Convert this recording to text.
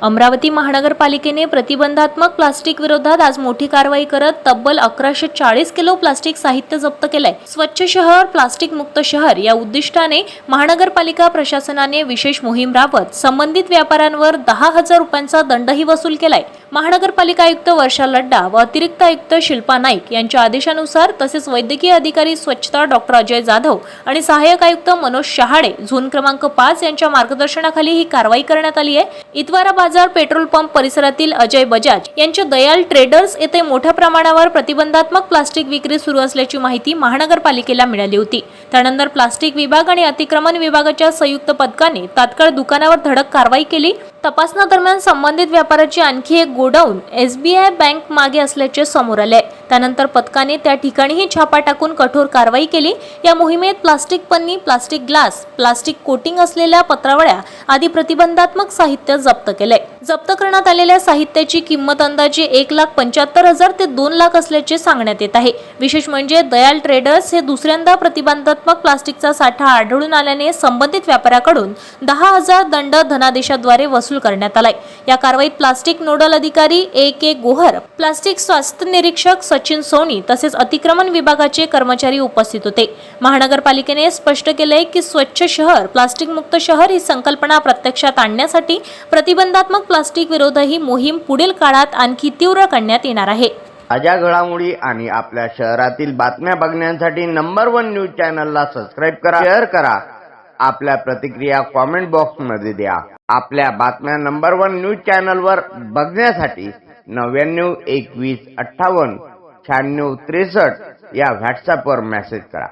अमरावती महानगरपालिकेने प्रतिबंधात्मक प्लास्टिक विरोधात आज मोठी कारवाई करत तब्बल 1140 किलो प्लास्टिक साहित्य जप्त केलंय। स्वच्छ शहर प्लास्टिक मुक्त शहर या उद्दिष्टाने महानगरपालिका प्रशासनाने विशेष मोहीम राबवत संबंधित व्यापाऱ्यांवर 10,000 रुपयांचा दंडही वसूल केलाय। महानगरपालिका आयुक्त वर्षा लड्डा व अतिरिक्त आयुक्त शिल्पा नाईक यांच्या आदेशानुसार तसेच वैद्यकीय अधिकारी स्वच्छता डॉक्टर अजय जाधव आणि सहाय्यक आयुक्त मनोज शहाडे झोन क्रमांक 5 यांच्या मार्गदर्शनाखाली ही कारवाई करण्यात आली आहे। इतवारा बाजार पेट्रोल पंप परिसरातील अजय बजाज यांच्या दयाल ट्रेडर्स येथे मोठ्या प्रमाणावर प्रतिबंधात्मक प्लास्टिक विक्री सुरू असल्याची माहिती महानगरपालिकेला मिळाली होती। त्यानंतर प्लास्टिक विभाग आणि अतिक्रमण विभागाच्या संयुक्त पथकाने तात्काळ दुकानावर धडक कारवाई केली। तपासण्यादरम्यान संबंधित व्यापाऱ्याची आणखी एक गोडाऊन SBI बँक मागे असल्याचे समोर आले। त्यानंतर पथकाने त्या ठिकाणीही छापा टाकून कठोर कारवाई केली। या मोहिमेत प्लास्टिक पन्नी, प्लास्टिक ग्लास, प्लास्टिक कोटिंग असलेल्या पत्रावळ्या आदी प्रतिबंधात्मक साहित्य जप्त केले। जप्त करण्यात आलेल्या साहित्याची किंमत अंदाजे 1,75,000 ते 2 लाख असल्याचे सांगण्यात येत आहे। विशेष म्हणजे दयाल ट्रेडर्स हे दुसऱ्यांदा प्रतिबंधात्मक प्लास्टिकचा साठा आढळून आल्याने संबंधित व्यापाऱ्याकडून 10,000 दंड धनादेशाद्वारे वसूल करण्यात आलाय। या कारवाईत प्लास्टिक नोडल अधिकारी AK गोहर, प्लास्टिक स्वास्थ्य निरीक्षक सचिन सोनी तसेच अतिक्रमण विभागाचे कर्मचारी उपस्थित होते। महानगरपालिकेने स्पष्ट केले की स्वच्छ शहर प्लास्टिक मुक्त शहर ही संकल्पना प्रत्यक्षात आणण्यासाठी प्रतिबंधात्मक प्लास्टिक विरोधी ही मोहीम पुढील काळात आणखी तीव्र करण्यात येणार आहे। ताज्या घडामोडी आणि आपल्या शहरातील बातम्या बघण्यासाठी नंबर 1 न्यूज चॅनलला सबस्क्राइब करा, शेअर करा, आपल्या प्रतिक्रिया कमेंट बॉक्स मध्ये द्या। आपल्या बातम्या नंबर 1 न्यूज चॅनलवर बघण्यासाठी 99 21 58 96 63 या व्हॉट्सअपवर मेसेज करा।